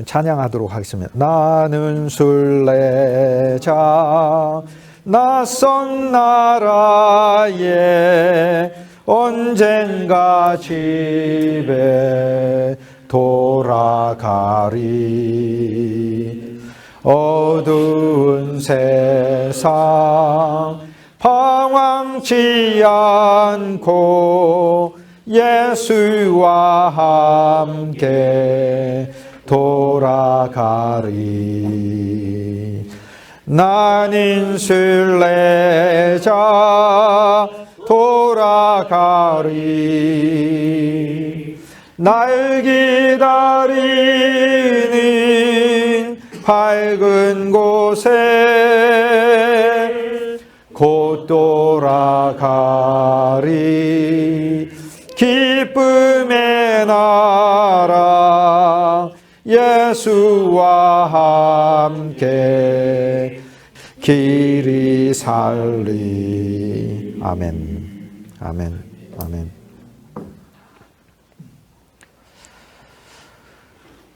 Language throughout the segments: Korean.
찬양하도록 하겠습니다. 나는 순례자 낯선 나라에 언젠가 집에 돌아가리. 어두운 세상 방황치 않고 예수와 함께 돌아가리. 난 인순례자 돌아가리. 날 기다리는 밝은 곳에 곧 돌아가리. 기쁨의 나라 예수와 함께 길이 살리. 아멘. 아멘. 아멘.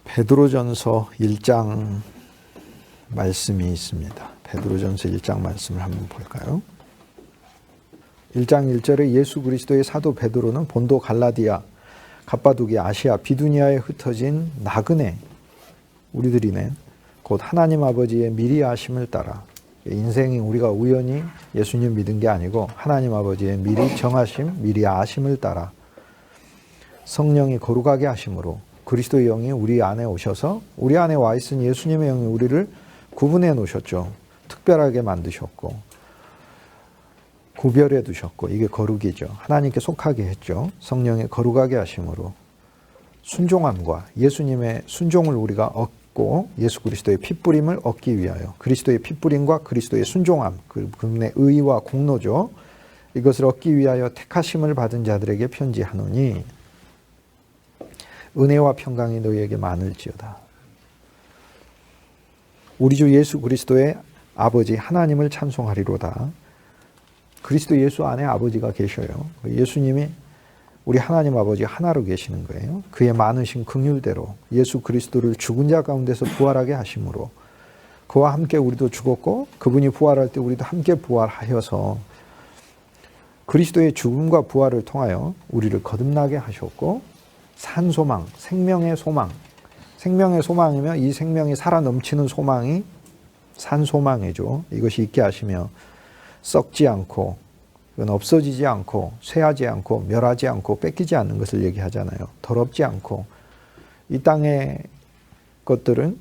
베드로전서 1장 말씀이 있습니다. 베드로전서 1장 말씀을 한번 볼까요? 1장 1절에 예수 그리스도의 사도 베드로는 본도 갈라디아, 갑바도기아, 아시아, 비두니아에 흩어진 나그네 우리들이네 곧 하나님 아버지의 미리 아심을 따라, 인생이 우리가 우연히 예수님 믿은 게 아니고 하나님 아버지의 미리 정하심, 미리 아심을 따라 성령이 거룩하게 하심으로 그리스도의 영이 우리 안에 오셔서 우리 안에 와 있은 예수님의 영이 우리를 구분해 놓으셨죠. 특별하게 만드셨고 구별해 두셨고, 이게 거룩이죠. 하나님께 속하게 했죠. 성령의 거룩하게 하심으로 순종함과 예수님의 순종을 우리가 얻고 예수 그리스도의 핏부림을 얻기 위하여, 그리스도의 핏부림과 그리스도의 순종함, 그분의 의와 공로죠. 이것을 얻기 위하여 택하심을 받은 자들에게 편지하노니 은혜와 평강이 너희에게 많을지어다. 우리 주 예수 그리스도의 아버지 하나님을 찬송하리로다. 그리스도 예수 안에 아버지가 계셔요. 예수님이 우리 하나님 아버지 하나로 계시는 거예요. 그의 많으신 긍휼대로 예수 그리스도를 죽은 자 가운데서 부활하게 하심으로 그와 함께 우리도 죽었고 그분이 부활할 때 우리도 함께 부활하여서 그리스도의 죽음과 부활을 통하여 우리를 거듭나게 하셨고, 산 소망, 생명의 소망, 생명의 소망이며 이 생명이 살아 넘치는 소망이 산 소망이죠. 이것이 있게 하시며 썩지 않고, 이건 없어지지 않고, 쇠하지 않고, 멸하지 않고, 뺏기지 않는 것을 얘기하잖아요. 더럽지 않고. 이 땅의 것들은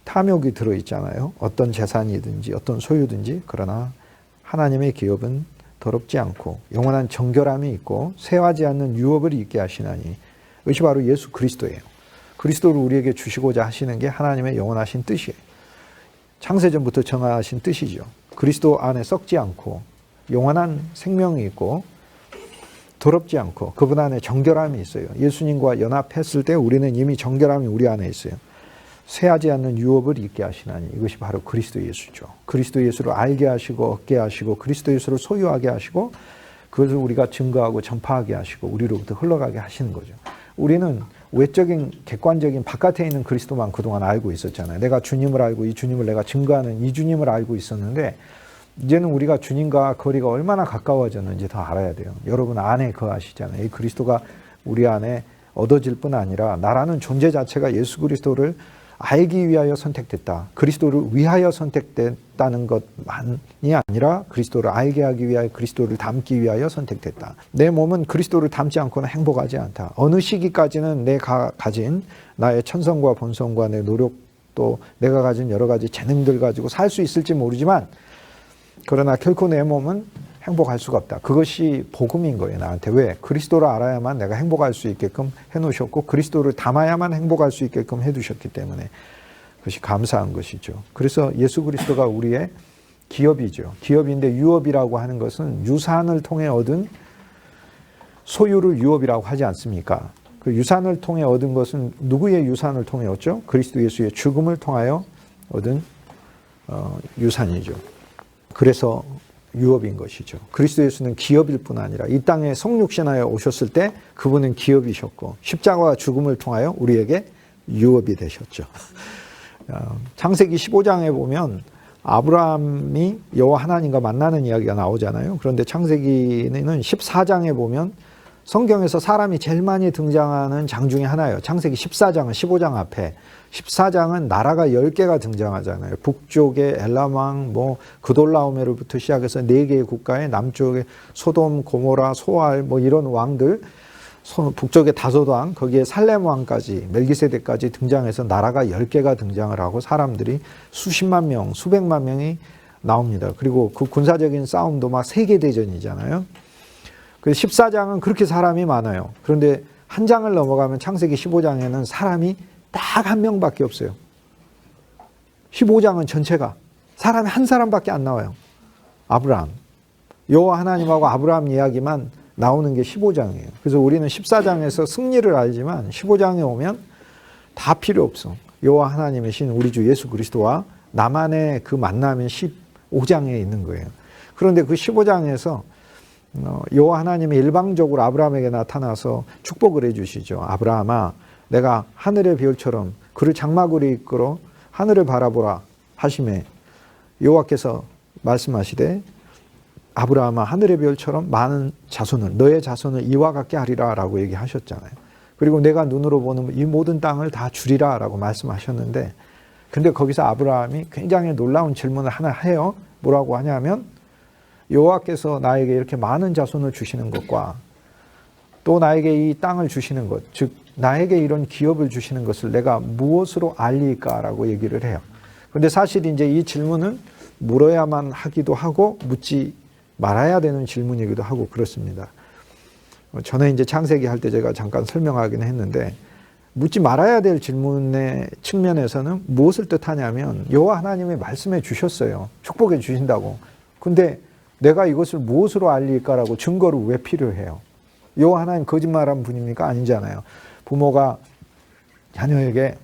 탐욕이 들어있잖아요. 어떤 재산이든지 어떤 소유든지. 그러나 하나님의 기업은 더럽지 않고 영원한 정결함이 있고 쇠하지 않는 유업을 있게 하시나니, 이것이 바로 예수 그리스도예요. 그리스도를 우리에게 주시고자 하시는 게 하나님의 영원하신 뜻이에요. 창세전부터 정하신 뜻이죠. 그리스도 안에 썩지 않고 영원한 생명이 있고 더럽지 않고 그분 안에 정결함이 있어요. 예수님과 연합했을 때 우리는 이미 정결함이 우리 안에 있어요. 쇠하지 않는 유업을 있게 하시나니, 이것이 바로 그리스도 예수죠. 그리스도 예수를 알게 하시고 얻게 하시고 그리스도 예수를 소유하게 하시고 그것을 우리가 증거하고 전파하게 하시고 우리로부터 흘러가게 하시는 거죠. 우리는 외적인 객관적인 바깥에 있는 그리스도만 그동안 알고 있었잖아요. 내가 주님을 알고 이 주님을 내가 증거하는 이 주님을 알고 있었는데, 이제는 우리가 주님과 거리가 얼마나 가까워졌는지 더 알아야 돼요. 여러분 안에 거하시잖아요. 이 그리스도가 우리 안에 얻어질 뿐 아니라 나라는 존재 자체가 예수 그리스도를 알기 위하여 선택됐다. 그리스도를 위하여 선택됐다는 것만이 아니라 그리스도를 알게 하기 위하여, 그리스도를 닮기 위하여 선택됐다. 내 몸은 그리스도를 닮지 않고는 행복하지 않다. 어느 시기까지는 내가 가진 나의 천성과 본성과 내 노력도 내가 가진 여러 가지 재능들 가지고 살 수 있을지 모르지만, 그러나 결코 내 몸은 행복할 수가 없다. 그것이 복음인 거예요, 나한테. 왜? 그리스도를 알아야만 내가 행복할 수 있게끔 해놓으셨고 그리스도를 담아야만 행복할 수 있게끔 해두셨기 때문에 그것이 감사한 것이죠. 그래서 예수 그리스도가 우리의 기업이죠. 기업인데 유업이라고 하는 것은 유산을 통해 얻은 소유를 유업이라고 하지 않습니까? 그 유산을 통해 얻은 것은 누구의 유산을 통해 얻죠? 그리스도 예수의 죽음을 통하여 얻은 유산이죠. 그래서 유업인 것이죠. 그리스도 예수는 기업일 뿐 아니라 이 땅에 성육신하여 오셨을 때 그분은 기업이셨고 십자가와 죽음을 통하여 우리에게 유업이 되셨죠. 창세기 15장에 보면 아브라함이 여호와 하나님과 만나는 이야기가 나오잖아요. 그런데 창세기는 14장에 보면 성경에서 사람이 제일 많이 등장하는 장 중에 하나예요. 창세기 14장은 15장 앞에, 14장은 나라가 10개가 등장하잖아요. 북쪽에 엘람왕, 그돌라오메르부터 시작해서 4개의 국가에, 남쪽에 소돔, 고모라, 소알 이런 왕들, 북쪽에 다소도왕, 거기에 살렘 왕까지, 멜기세덱까지 등장해서 나라가 10개가 등장을 하고 사람들이 수십만 명, 수백만 명이 나옵니다. 그리고 그 군사적인 싸움도 막 세계대전이잖아요. 그 14장은 그렇게 사람이 많아요. 그런데 한 장을 넘어가면 창세기 15장에는 사람이 딱 한 명밖에 없어요. 15장은 전체가 사람이 한 사람밖에 안 나와요. 아브라함. 여호와 하나님하고 아브라함 이야기만 나오는 게 15장이에요. 그래서 우리는 14장에서 승리를 알지만 15장에 오면 다 필요 없어. 여호와 하나님이신 우리 주 예수 그리스도와 나만의 그 만남이 15장에 있는 거예요. 그런데 그 15장에서 여호와 하나님이 일방적으로 아브라함에게 나타나서 축복을 해주시죠. 아브라함아, 내가 하늘의 별처럼 그를 장막으로 이끌어 하늘을 바라보라 하심에 여호와께서 말씀하시되 아브라함아, 하늘의 별처럼 많은 자손을, 너의 자손을 이와 같게 하리라 라고 얘기하셨잖아요. 그리고 내가 눈으로 보는 이 모든 땅을 다 주리라 라고 말씀하셨는데, 근데 거기서 아브라함이 굉장히 놀라운 질문을 하나 해요. 뭐라고 하냐면, 여호와께서 나에게 이렇게 많은 자손을 주시는 것과 또 나에게 이 땅을 주시는 것, 즉 나에게 이런 기업을 주시는 것을 내가 무엇으로 알리까라고 얘기를 해요. 그런데 사실 이제 이 질문은 물어야만 하기도 하고 묻지 말아야 되는 질문이기도 하고 그렇습니다. 저는 이제 창세기 할 때 제가 잠깐 설명하긴 했는데, 묻지 말아야 될 질문의 측면에서는 무엇을 뜻하냐면 여호와 하나님이 말씀해 주셨어요. 축복해 주신다고. 근데 내가 이것을 무엇으로 알릴까라고 증거를 왜 필요해요? 여호와 하나님 거짓말한 분입니까? 아니잖아요. 부모가 자녀에게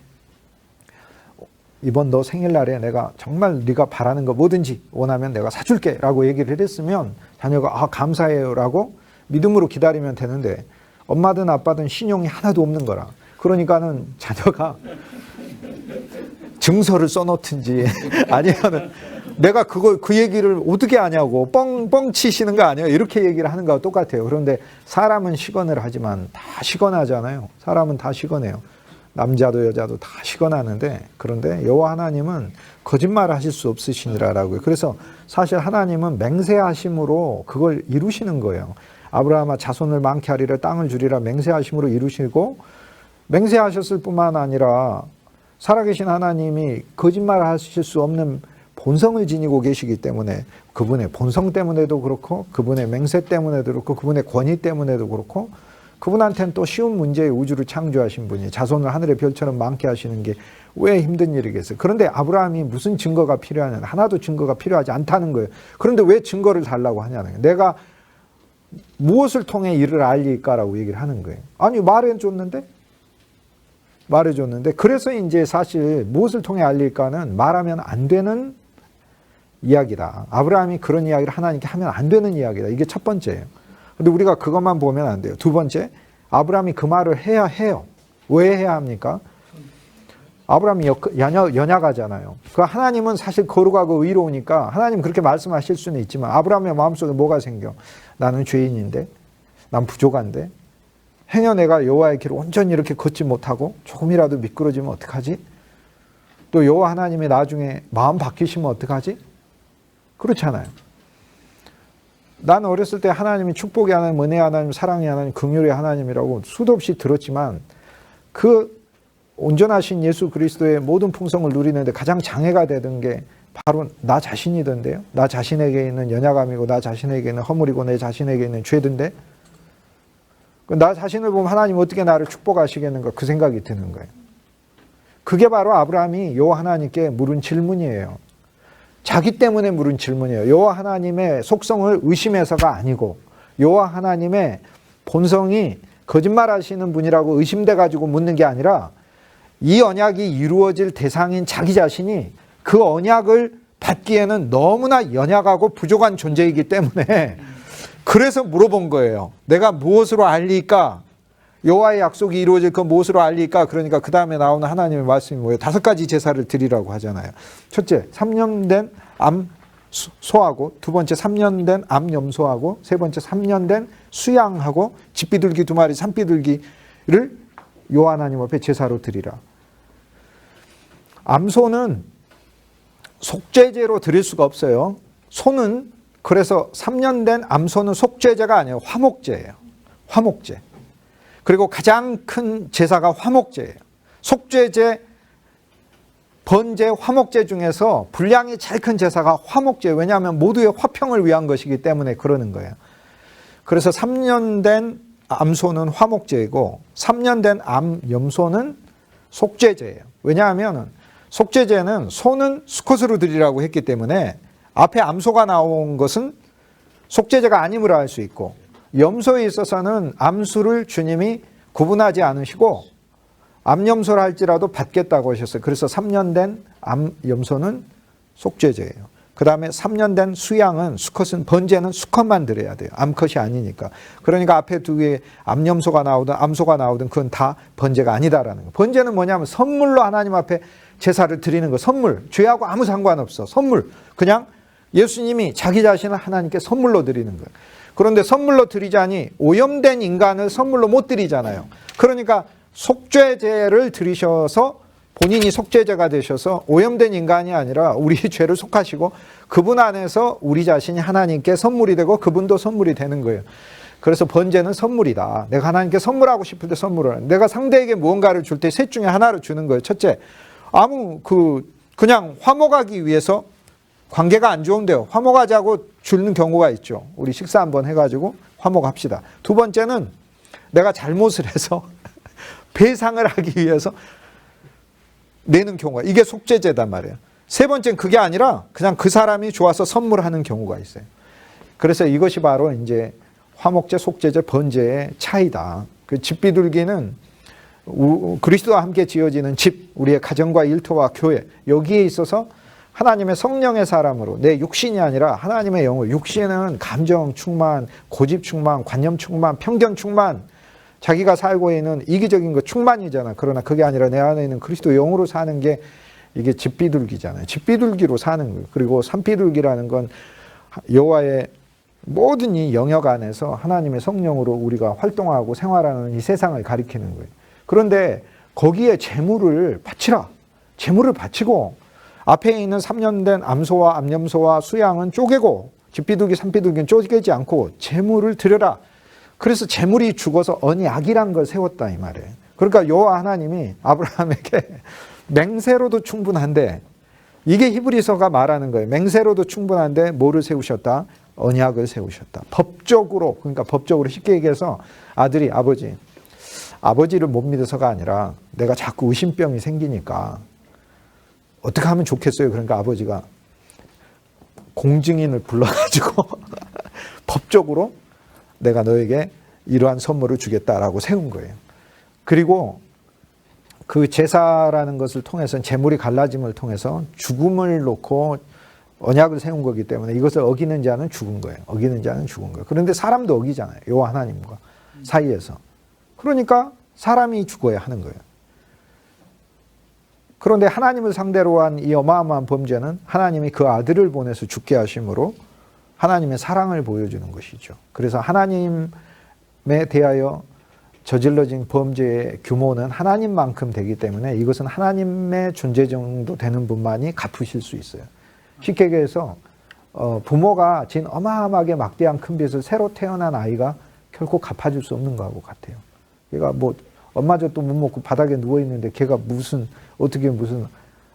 이번 너 생일날에 내가 정말 네가 바라는 거 뭐든지 원하면 내가 사줄게 라고 얘기를 했으면 자녀가 감사해요 라고 믿음으로 기다리면 되는데, 엄마든 아빠든 신용이 하나도 없는 거라. 그러니까는 자녀가 증서를 써놓든지 아니면은 내가 그 얘기를 어떻게 아냐고 뻥 치시는 거 아니에요? 이렇게 얘기를 하는 거와 똑같아요. 그런데 사람은 시건을 하지만 다 시건하잖아요. 사람은 다 시건해요. 남자도 여자도 다 시건하는데, 그런데 여호와 하나님은 거짓말을 하실 수 없으시니라라고요. 그래서 사실 하나님은 맹세하심으로 그걸 이루시는 거예요. 아브라함아, 자손을 많게 하리라, 땅을 주리라 맹세하심으로 이루시고, 맹세하셨을 뿐만 아니라 살아계신 하나님이 거짓말 하실 수 없는 본성을 지니고 계시기 때문에 그분의 본성 때문에도 그렇고 그분의 맹세 때문에도 그렇고 그분의 권위 때문에도 그렇고, 그분한테는 또 쉬운 문제의 우주를 창조하신 분이 자손을 하늘의 별처럼 많게 하시는 게 왜 힘든 일이겠어요? 그런데 아브라함이 무슨 증거가 필요하냐? 하나도 증거가 필요하지 않다는 거예요. 그런데 왜 증거를 달라고 하냐는 거예요. 내가 무엇을 통해 이를 알릴까라고 얘기를 하는 거예요. 아니, 말해줬는데 그래서 이제 사실 무엇을 통해 알릴까는 말하면 안 되는 이야기다. 아브라함이 그런 이야기를 하나님께 하면 안 되는 이야기다. 이게 첫 번째예요. 근데 우리가 그것만 보면 안 돼요. 두 번째, 아브라함이 그 말을 해야 해요. 왜 해야 합니까? 아브라함이 연약하잖아요. 그 하나님은 사실 거룩하고 의로우니까 하나님 그렇게 말씀하실 수는 있지만 아브라함의 마음속에 뭐가 생겨? 나는 죄인인데, 난 부족한데, 행여 내가 여호와의 길을 온전히 이렇게 걷지 못하고 조금이라도 미끄러지면 어떡하지? 또 여호와 하나님이 나중에 마음 바뀌시면 어떡하지? 그렇잖아요. 난 어렸을 때 하나님이 축복의 하나님, 은혜의 하나님, 사랑의 하나님, 긍휼의 하나님이라고 수도 없이 들었지만 그 온전하신 예수 그리스도의 모든 풍성을 누리는데 가장 장애가 되던 게 바로 나 자신이던데요. 나 자신에게 있는 연약함이고 나 자신에게 있는 허물이고 내 자신에게 있는 죄던데, 나 자신을 보면 하나님 어떻게 나를 축복하시겠는가 그 생각이 드는 거예요. 그게 바로 아브라함이 여호와 하나님께 물은 질문이에요. 자기 때문에 물은 질문이에요. 여호와 하나님의 속성을 의심해서가 아니고 여호와 하나님의 본성이 거짓말하시는 분이라고 의심돼 가지고 묻는 게 아니라 이 언약이 이루어질 대상인 자기 자신이 그 언약을 받기에는 너무나 연약하고 부족한 존재이기 때문에 그래서 물어본 거예요. 내가 무엇으로 알릴까? 여호와의 약속이 이루어질 건 무엇으로 알리까? 그러니까 그 다음에 나오는 하나님의 말씀이 뭐예요? 5가지 제사를 드리라고 하잖아요. 첫째, 3년 된 암 소하고, 두 번째 3년 된 암 염소하고, 세 번째 3년 된 수양하고, 집비둘기 2마리, 산비둘기를 여호와 하나님 앞에 제사로 드리라. 암소는 속죄제로 드릴 수가 없어요. 소는, 그래서 3년 된 암소는 속죄제가 아니에요. 화목제예요. 화목제. 그리고 가장 큰 제사가 화목제예요. 속죄제, 번제, 화목제 중에서 분량이 제일 큰 제사가 화목제예요. 왜냐하면 모두의 화평을 위한 것이기 때문에 그러는 거예요. 그래서 3년 된 암소는 화목제이고 3년 된 암 염소는 속죄제예요. 왜냐하면 속죄제는 소는 수컷으로 드리라고 했기 때문에 앞에 암소가 나온 것은 속죄제가 아님으로 알 수 있고, 염소에 있어서는 암수를 주님이 구분하지 않으시고 암염소를 할지라도 받겠다고 하셨어요. 그래서 3년 된 암염소는 속죄제예요. 그 다음에 3년 된 수양은, 수컷은, 번제는 수컷만 드려야 돼요. 암컷이 아니니까. 그러니까 앞에 두 개의 암염소가 나오든 암소가 나오든 그건 다 번제가 아니다라는 거예요. 번제는 뭐냐면 선물로 하나님 앞에 제사를 드리는 거. 선물. 죄하고 아무 상관없어. 선물. 그냥 예수님이 자기 자신을 하나님께 선물로 드리는 거예요. 그런데 선물로 드리자니 오염된 인간을 선물로 못 드리잖아요. 그러니까 속죄제를 드리셔서 본인이 속죄제가 되셔서 오염된 인간이 아니라 우리 죄를 속하시고 그분 안에서 우리 자신이 하나님께 선물이 되고 그분도 선물이 되는 거예요. 그래서 번제는 선물이다. 내가 하나님께 선물하고 싶을 때 선물을, 내가 상대에게 무언가를 줄 때 셋 중에 하나를 주는 거예요. 첫째, 그냥 화목하기 위해서, 관계가 안 좋은데요, 화목하자고 주는 경우가 있죠. 우리 식사 한번 해가지고 화목합시다. 두 번째는 내가 잘못을 해서 배상을 하기 위해서 내는 경우가, 이게 속죄제단 말이에요. 세 번째는 그게 아니라 그냥 그 사람이 좋아서 선물하는 경우가 있어요. 그래서 이것이 바로 이제 화목제, 속죄제, 번제의 차이다. 그 집비둘기는 그리스도와 함께 지어지는 집, 우리의 가정과 일터와 교회, 여기에 있어서 하나님의 성령의 사람으로, 내 육신이 아니라 하나님의 영혼, 육신은 감정 충만, 고집 충만, 관념 충만, 편견 충만, 자기가 살고 있는 이기적인 것 충만이잖아. 그러나 그게 아니라 내 안에 있는 그리스도 영으로 사는 게 이게 집비둘기잖아요. 집비둘기로 사는 거예요. 그리고 산비둘기라는 건 여호와의 모든 이 영역 안에서 하나님의 성령으로 우리가 활동하고 생활하는 이 세상을 가리키는 거예요. 그런데 거기에 재물을 바치라. 재물을 바치고 앞에 있는 3년 된 암소와 암염소와 수양은 쪼개고, 집비둘기, 산비둘기는 쪼개지 않고 재물을 드려라. 그래서 재물이 죽어서 언약이란 걸 세웠다 이 말이에요. 그러니까 여호와 하나님이 아브라함에게 맹세로도 충분한데, 이게 히브리서가 말하는 거예요. 맹세로도 충분한데 뭐를 세우셨다? 언약을 세우셨다. 법적으로, 그러니까 법적으로 쉽게 얘기해서 아들이 아버지를 못 믿어서가 아니라 내가 자꾸 의심병이 생기니까 어떻게 하면 좋겠어요? 그러니까 아버지가 공증인을 불러가지고 법적으로 내가 너에게 이러한 선물을 주겠다라고 세운 거예요. 그리고 그 제사라는 것을 통해서, 재물이 갈라짐을 통해서 죽음을 놓고 언약을 세운 거기 때문에 이것을 어기는 자는 죽은 거예요. 어기는 자는 죽은 거예요. 그런데 사람도 어기잖아요. 여호와 하나님과 사이에서. 그러니까 사람이 죽어야 하는 거예요. 그런데 하나님을 상대로 한 이 어마어마한 범죄는 하나님이 그 아들을 보내서 죽게 하심으로 하나님의 사랑을 보여주는 것이죠. 그래서 하나님에 대하여 저질러진 범죄의 규모는 하나님만큼 되기 때문에 이것은 하나님의 존재 정도 되는 분만이 갚으실 수 있어요. 쉽게 얘기해서 부모가 진 어마어마하게 막대한 큰 빚을 새로 태어난 아이가 결코 갚아줄 수 없는 거하고 같아요. 얘가 뭐 엄마젖도 못 먹고 바닥에 누워있는데 걔가 어떻게 무슨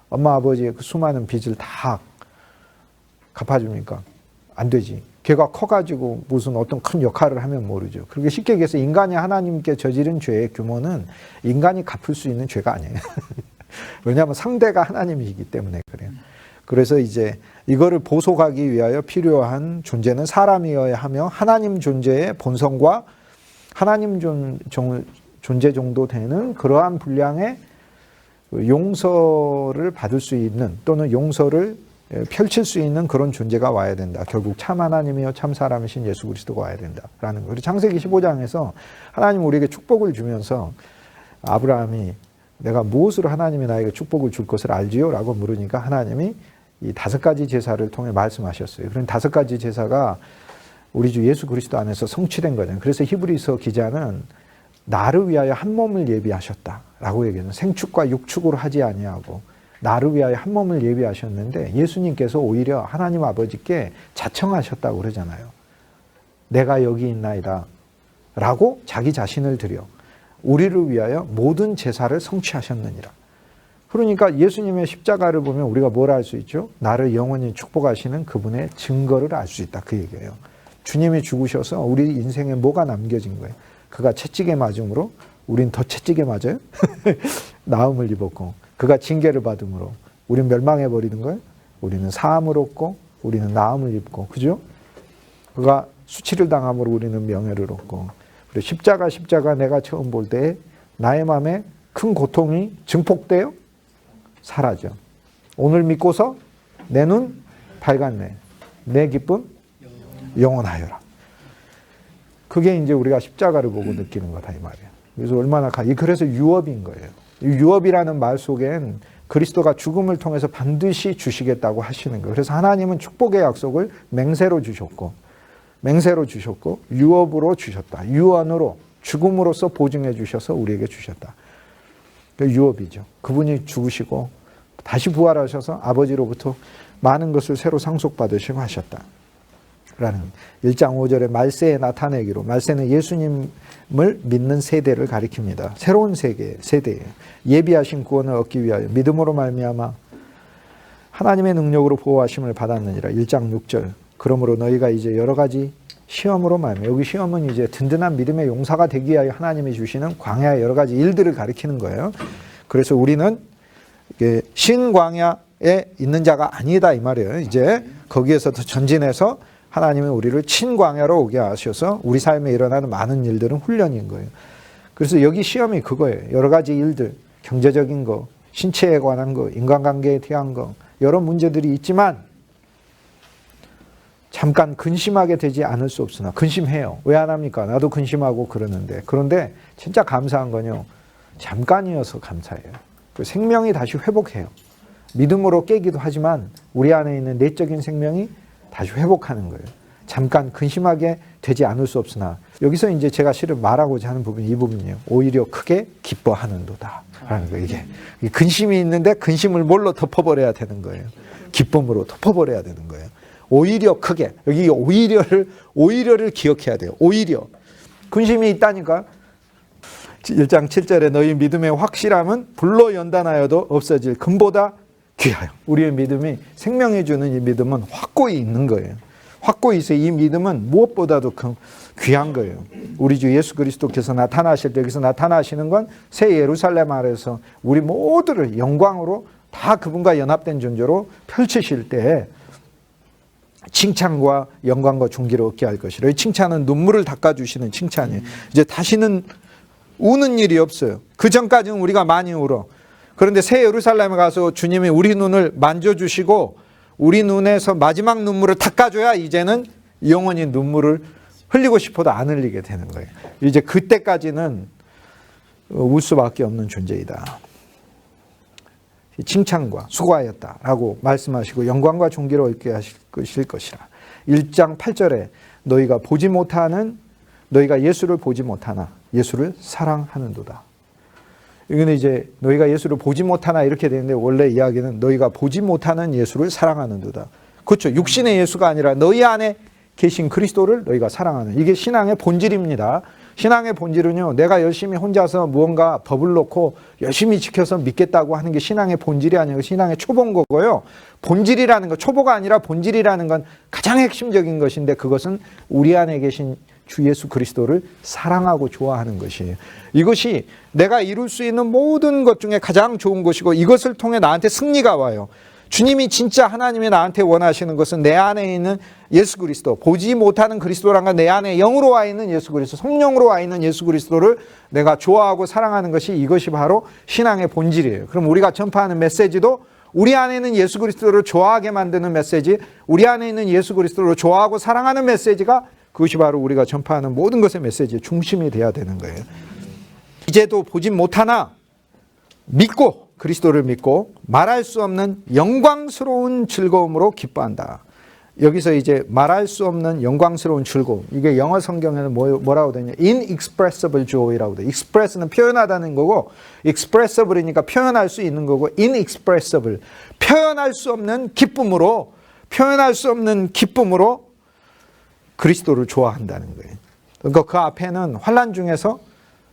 엄마 아버지의 그 수많은 빚을 다 갚아줍니까? 안 되지. 걔가 커가지고 무슨 어떤 큰 역할을 하면 모르죠. 그렇게 쉽게 얘기해서 인간이 하나님께 저지른 죄의 규모는 인간이 갚을 수 있는 죄가 아니에요. 왜냐하면 상대가 하나님이기 때문에 그래요. 그래서 이제 이거를 보속하기 위하여 필요한 존재는 사람이어야 하며, 하나님 존재의 본성과 하나님 존재 정도 되는 그러한 분량의 용서를 받을 수 있는, 또는 용서를 펼칠 수 있는 그런 존재가 와야 된다. 결국 참 하나님이요 참 사람이신 예수 그리스도가 와야 된다라는 거예요. 창세기 15장에서 하나님 우리에게 축복을 주면서 아브라함이 내가 무엇으로 하나님이 나에게 축복을 줄 것을 알지요? 라고 물으니까 하나님이 이 5가지 제사를 통해 말씀하셨어요. 그런 5가지 제사가 우리 주 예수 그리스도 안에서 성취된 거잖아요. 그래서 히브리서 기자는 나를 위하여 한 몸을 예비하셨다라고 얘기해요. 생축과 육축으로 하지 아니하고 나를 위하여 한 몸을 예비하셨는데 예수님께서 오히려 하나님 아버지께 자청하셨다고 그러잖아요. 내가 여기 있나이다 라고 자기 자신을 드려 우리를 위하여 모든 제사를 성취하셨느니라. 그러니까 예수님의 십자가를 보면 우리가 뭘 알 수 있죠? 나를 영원히 축복하시는 그분의 증거를 알 수 있다. 그 얘기예요. 주님이 죽으셔서 우리 인생에 뭐가 남겨진 거예요? 그가 채찍에 맞음으로 우린 더 채찍에 맞아요? 나음을 입었고 그가 징계를 받음으로 우린 멸망해버리는 거예요? 우리는 사함을 얻고 우리는 나음을 입고 그죠? 그가 수치를 당함으로 우리는 명예를 얻고 그리고 십자가 내가 처음 볼 때 나의 마음에 큰 고통이 증폭돼요? 사라져. 오늘 믿고서 내 눈 밝았네. 내 기쁨 영원하여라. 그게 이제 우리가 십자가를 보고 느끼는 거다 이 말이에요. 그래서 얼마나 그래서 유업인 거예요. 이 유업이라는 말 속엔 그리스도가 죽음을 통해서 반드시 주시겠다고 하시는 거예요. 그래서 하나님은 축복의 약속을 맹세로 주셨고 유업으로 주셨다. 유언으로 죽음으로써 보증해 주셔서 우리에게 주셨다. 그 유업이죠. 그분이 죽으시고 다시 부활하셔서 아버지로부터 많은 것을 새로 상속받으시고 하셨다. 라는 1장 5절에 말세에 나타내기로 말세는 예수님을 믿는 세대를 가리킵니다. 새로운 세대예요. 예비하신 구원을 얻기 위하여 믿음으로 말미암아 하나님의 능력으로 보호하심을 받았느니라. 1장 6절 그러므로 너희가 이제 여러 가지 시험으로 말미암아 여기 시험은 이제 든든한 믿음의 용사가 되기 위하여 하나님이 주시는 광야의 여러 가지 일들을 가리키는 거예요. 그래서 우리는 신광야에 있는 자가 아니다 이 말이에요. 이제 거기에서 더 전진해서 하나님이 우리를 친광야로 오게 하셔서 우리 삶에 일어나는 많은 일들은 훈련인 거예요. 그래서 여기 시험이 그거예요. 여러 가지 일들, 경제적인 거, 신체에 관한 거, 인간관계에 대한 거 여러 문제들이 있지만 잠깐 근심하게 되지 않을 수 없으나 근심해요. 왜 안 합니까? 나도 근심하고 그러는데 그런데 진짜 감사한 건요. 잠깐이어서 감사해요. 생명이 다시 회복해요. 믿음으로 깨기도 하지만 우리 안에 있는 내적인 생명이 다시 회복하는 거예요. 잠깐 근심하게 되지 않을 수 없으나 여기서 이제 제가 실은 말하고자 하는 부분이 이 부분이에요. 오히려 크게 기뻐하는도다 라는 거예요. 이게 근심이 있는데 근심을 뭘로 덮어버려야 되는 거예요. 기쁨으로 덮어버려야 되는 거예요. 오히려 크게 여기 오히려를 기억해야 돼요. 오히려 근심이 있다니까 1장 7절에 너희 믿음의 확실함은 불로 연단하여도 없어질 금보다 귀하여. 우리의 믿음이 생명해 주는 이 믿음은 확고히 있는 거예요. 확고히 있어요. 이 믿음은 무엇보다도 귀한 거예요. 우리 주 예수 그리스도께서 나타나실 때 여기서 나타나시는 건 새 예루살렘 아래서 우리 모두를 영광으로 다 그분과 연합된 존재로 펼치실 때 칭찬과 영광과 존귀를 얻게 할 것이라. 이 칭찬은 눈물을 닦아주시는 칭찬이에요. 이제 다시는 우는 일이 없어요. 그 전까지는 우리가 많이 울어. 그런데 새 예루살렘에 가서 주님이 우리 눈을 만져주시고 우리 눈에서 마지막 눈물을 닦아줘야 이제는 영원히 눈물을 흘리고 싶어도 안 흘리게 되는 거예요. 이제 그때까지는 울 수밖에 없는 존재이다. 칭찬과 수고하였다라고 말씀하시고 영광과 존귀를 얻게 하실 것이라. 1장 8절에 너희가 예수를 보지 못하나 예수를 사랑하는도다. 이거는 이제 너희가 예수를 보지 못하나 이렇게 되는데 원래 이야기는 너희가 보지 못하는 예수를 사랑하는도다. 그렇죠. 육신의 예수가 아니라 너희 안에 계신 그리스도를 너희가 사랑하는. 이게 신앙의 본질입니다. 신앙의 본질은요. 내가 열심히 혼자서 무언가 법을 놓고 열심히 지켜서 믿겠다고 하는 게 신앙의 본질이 아니고 신앙의 초보인 거고요. 본질이라는 거, 초보가 아니라 본질이라는 건 가장 핵심적인 것인데 그것은 우리 안에 계신 주 예수 그리스도를 사랑하고 좋아하는 것이에요. 이것이 내가 이룰 수 있는 모든 것 중에 가장 좋은 것이고 이것을 통해 나한테 승리가 와요. 주님이 진짜 하나님이 나한테 원하시는 것은 내 안에 있는 예수 그리스도, 보지 못하는 그리스도란 건 내 안에 영으로 와 있는 예수 그리스도, 성령으로 와 있는 예수 그리스도를 내가 좋아하고 사랑하는 것이 이것이 바로 신앙의 본질이에요. 그럼 우리가 전파하는 메시지도 우리 안에 있는 예수 그리스도를 좋아하게 만드는 메시지, 우리 안에 있는 예수 그리스도를 좋아하고 사랑하는 메시지가 그것이 바로 우리가 전파하는 모든 것의 메시지의 중심이 되어야 되는 거예요. 이제도 보진 못하나 믿고, 그리스도를 믿고 말할 수 없는 영광스러운 즐거움으로 기뻐한다. 여기서 이제 말할 수 없는 영광스러운 즐거움. 이게 영어 성경에는 뭐라고 되냐? inexpressible joy라고 돼. express는 표현하다는 거고, expressible이니까 표현할 수 있는 거고, inexpressible. 표현할 수 없는 기쁨으로, 표현할 수 없는 기쁨으로 그리스도를 좋아한다는 거예요. 그러니까 그 앞에는 환난 중에서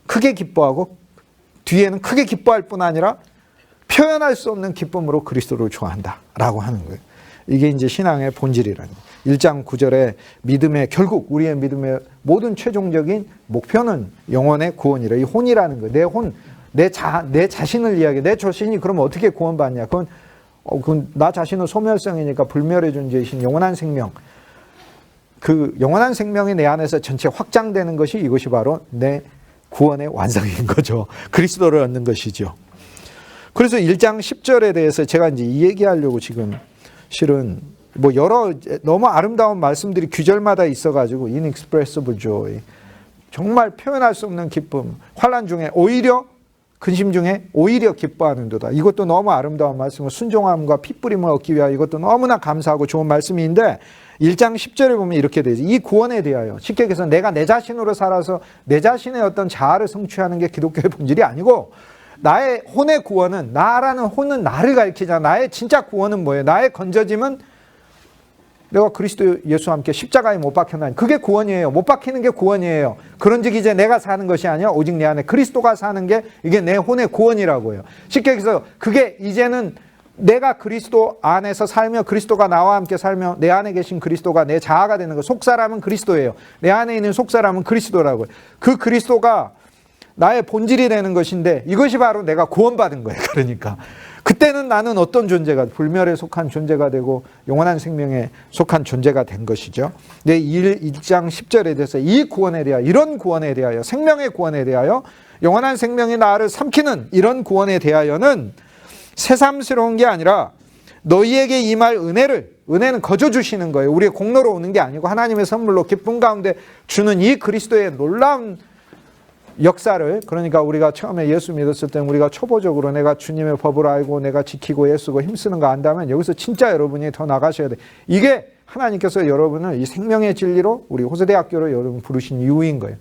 크게 기뻐하고, 뒤에는 크게 기뻐할 뿐 아니라 표현할 수 없는 기쁨으로 그리스도를 좋아한다라고 하는 거예요. 이게 이제 신앙의 본질이라는 거예요. 1장 9절에 믿음의 결국 우리의 믿음의 모든 최종적인 목표는 영혼의 구원이라. 이 혼이라는 거예요. 내 혼, 내 자신을 이야기해. 내 자신이 그럼 어떻게 구원받냐? 그건 나 자신은 소멸성이니까 불멸의 존재이신 영원한 생명. 그 영원한 생명이 내 안에서 전체 확장되는 것이 이것이 바로 내 구원의 완성인 거죠. 그리스도를 얻는 것이죠. 그래서 1장 10절에 대해서 제가 이제 이 얘기하려고 지금 실은 뭐 여러 너무 아름다운 말씀들이 규절마다 있어가지고 inexpressible joy, 정말 표현할 수 없는 기쁨, 환난 중에 오히려 근심 중에 오히려 기뻐하는도다. 이것도 너무 아름다운 말씀이고 순종함과 핏부림을 얻기 위하여 이것도 너무나 감사하고 좋은 말씀인데 1장 10절에 보면 이렇게 되죠. 이 구원에 대하여 쉽게 얘기해서 내가 내 자신으로 살아서 내 자신의 어떤 자아를 성취하는 게 기독교의 본질이 아니고 나의 혼의 구원은, 나라는 혼은 나를 가리키잖아. 나의 진짜 구원은 뭐예요? 나의 건져짐은 내가 그리스도 예수와 함께 십자가에 못 박혔나니 그게 구원이에요. 못 박히는 게 구원이에요. 그런즉 이제 내가 사는 것이 아니야 오직 내 안에 그리스도가 사는 게 이게 내 혼의 구원이라고 해요. 쉽게 얘기해서 그게 이제는 내가 그리스도 안에서 살며 그리스도가 나와 함께 살며 내 안에 계신 그리스도가 내 자아가 되는 거. 속사람은 그리스도예요. 내 안에 있는 속사람은 그리스도라고요. 그 그리스도가 나의 본질이 되는 것인데 이것이 바로 내가 구원받은 거예요. 그러니까 그때는 나는 어떤 존재가, 불멸에 속한 존재가 되고 영원한 생명에 속한 존재가 된 것이죠. 네, 1장 10절에 대해서 이 구원에 대하여, 이런 구원에 대하여, 생명의 구원에 대하여, 영원한 생명이 나를 삼키는 이런 구원에 대하여는 새삼스러운 게 아니라 너희에게 임할 은혜는 거저 주시는 거예요. 우리의 공로로 오는 게 아니고 하나님의 선물로 기쁨 가운데 주는 이 그리스도의 놀라운 역사를, 그러니까 우리가 처음에 예수 믿었을 때는 우리가 초보적으로 내가 주님의 법을 알고 내가 지키고 애쓰고 힘쓰는 거 안다면 여기서 진짜 여러분이 더 나가셔야 돼. 이게 하나님께서 여러분을 이 생명의 진리로 우리 호세대학교로 여러분 부르신 이유인 거예요.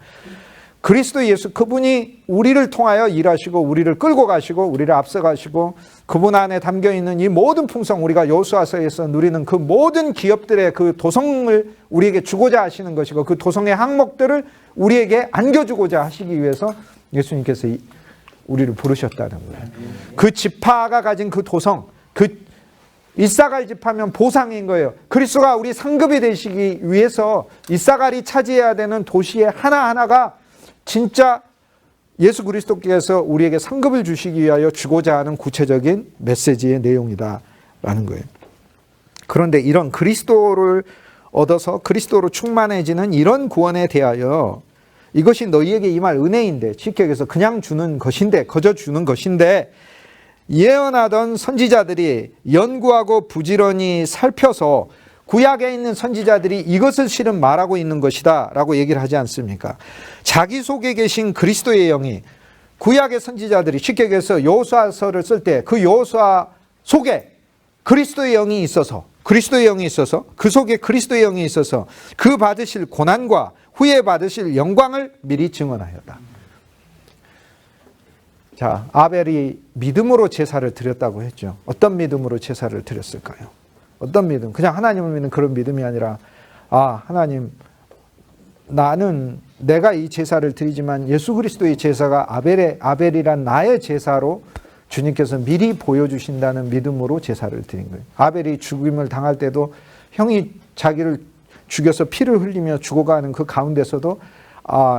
그리스도 예수, 그분이 우리를 통하여 일하시고 우리를 끌고 가시고 우리를 앞서가시고 그분 안에 담겨있는 이 모든 풍성, 우리가 여호수아서에서 누리는 그 모든 기업들의 그 도성을 우리에게 주고자 하시는 것이고 그 도성의 항목들을 우리에게 안겨주고자 하시기 위해서 예수님께서 우리를 부르셨다는 거예요. 그 지파가 가진 그 도성, 그 이사갈 지파면 보상인 거예요. 그리스도가 우리 상급이 되시기 위해서 이사갈이 차지해야 되는 도시의 하나하나가 진짜 예수 그리스도께서 우리에게 상급을 주시기 위하여 주고자 하는 구체적인 메시지의 내용이다라는 거예요. 그런데 이런 그리스도를 얻어서 그리스도로 충만해지는 이런 구원에 대하여 이것이 너희에게 임할 은혜인데, 쉽게 얘기해서 그냥 주는 것인데, 거저 주는 것인데 예언하던 선지자들이 연구하고 부지런히 살펴서 구약에 있는 선지자들이 이것을 실은 말하고 있는 것이다 라고 얘기를 하지 않습니까? 자기 속에 계신 그리스도의 영이, 구약의 선지자들이 쉽게 얘기해서 여호수아서를 쓸 때 그 여호수아 속에 그리스도의 영이 있어서, 그리스도의 영이 있어서, 그 속에 그리스도의 영이 있어서 그 받으실 고난과 후에 받으실 영광을 미리 증언하였다. 자, 아벨이 믿음으로 제사를 드렸다고 했죠. 어떤 믿음으로 제사를 드렸을까요? 어떤 믿음? 그냥 하나님을 믿는 그런 믿음이 아니라, 아, 하나님, 나는 내가 이 제사를 드리지만 예수 그리스도의 제사가 아벨이란 나의 제사로 주님께서 미리 보여주신다는 믿음으로 제사를 드린 거예요. 아벨이 죽임을 당할 때도 형이 자기를 죽여서 피를 흘리며 죽어가는 그 가운데서도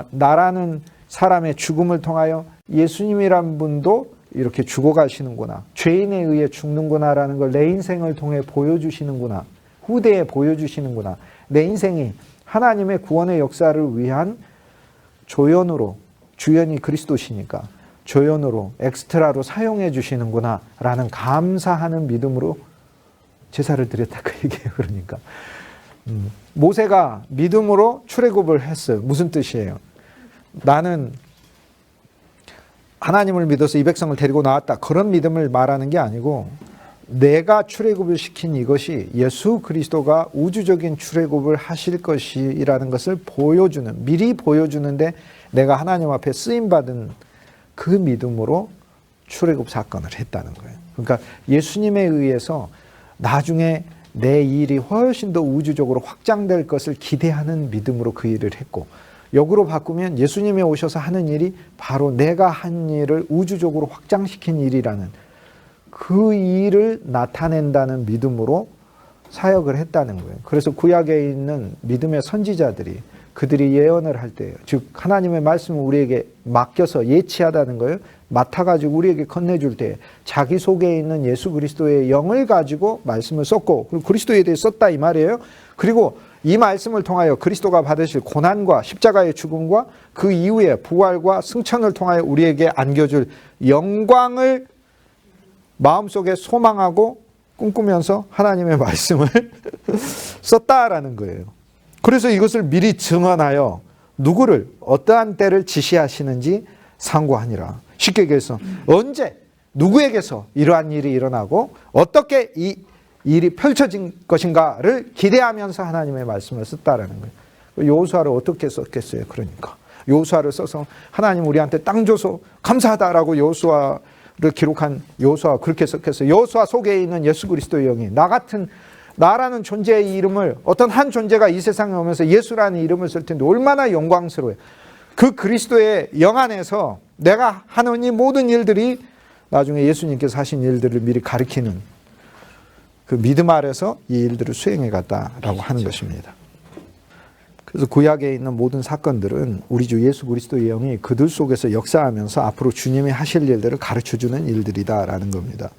나라는 사람의 죽음을 통하여 예수님이란 분도 이렇게 죽어가시는구나, 죄인에 의해 죽는구나라는 걸 내 인생을 통해 보여주시는구나, 후대에 보여주시는구나. 내 인생이 하나님의 구원의 역사를 위한 조연으로, 주연이 그리스도시니까 조연으로 엑스트라로 사용해 주시는구나 라는 감사하는 믿음으로 제사를 드렸다 그 얘기예요. 그러니까 모세가 믿음으로 출애굽을 했어요. 무슨 뜻이에요? 나는 하나님을 믿어서 이 백성을 데리고 나왔다. 그런 믿음을 말하는 게 아니고 내가 출애굽을 시킨 이것이 예수 그리스도가 우주적인 출애굽을 하실 것이라는 것을 보여주는, 미리 보여주는데 내가 하나님 앞에 쓰임받은 그 믿음으로 출애굽 사건을 했다는 거예요. 그러니까 예수님에 의해서 나중에 내 일이 훨씬 더 우주적으로 확장될 것을 기대하는 믿음으로 그 일을 했고, 역으로 바꾸면 예수님이 오셔서 하는 일이 바로 내가 한 일을 우주적으로 확장시킨 일이라는 그 일을 나타낸다는 믿음으로 사역을 했다는 거예요. 그래서 구약에 있는 믿음의 선지자들이 그들이 예언을 할 때, 즉 하나님의 말씀을 우리에게 맡겨서 예치하다는 거예요. 맡아가지고 우리에게 건네줄 때 자기 속에 있는 예수 그리스도의 영을 가지고 말씀을 썼고, 그리고 그리스도에 대해 썼다 이 말이에요. 그리고 이 말씀을 통하여 그리스도가 받으실 고난과 십자가의 죽음과 그 이후에 부활과 승천을 통하여 우리에게 안겨줄 영광을 마음속에 소망하고 꿈꾸면서 하나님의 말씀을 썼다라는 거예요. 그래서 이것을 미리 증언하여 누구를 어떠한 때를 지시하시는지 상고하니라. 쉽게 얘기해서 언제 누구에게서 이러한 일이 일어나고 어떻게 이 일이 펼쳐진 것인가를 기대하면서 하나님의 말씀을 썼다라는 거예요. 여호수아를 어떻게 썼겠어요? 그러니까 여호수아를 써서 하나님 우리한테 땅 줘서 감사하다라고 여호수아를 기록한 여호수아가 그렇게 썼겠어요. 여호수아 속에 있는 예수 그리스도의 영이 나 같은 나라는 존재의 이름을 어떤 한 존재가 이 세상에 오면서 예수라는 이름을 쓸 텐데 얼마나 영광스러워요. 그 그리스도의 영 안에서 내가 하는 이 모든 일들이 나중에 예수님께서 하신 일들을 미리 가리키는 그 믿음 아래서 이 일들을 수행해 갔다라고 하는 것입니다. 그래서 구약에 있는 모든 사건들은 우리 주 예수 그리스도의 영이 그들 속에서 역사하면서 앞으로 주님이 하실 일들을 가르쳐주는 일들이다라는 겁니다.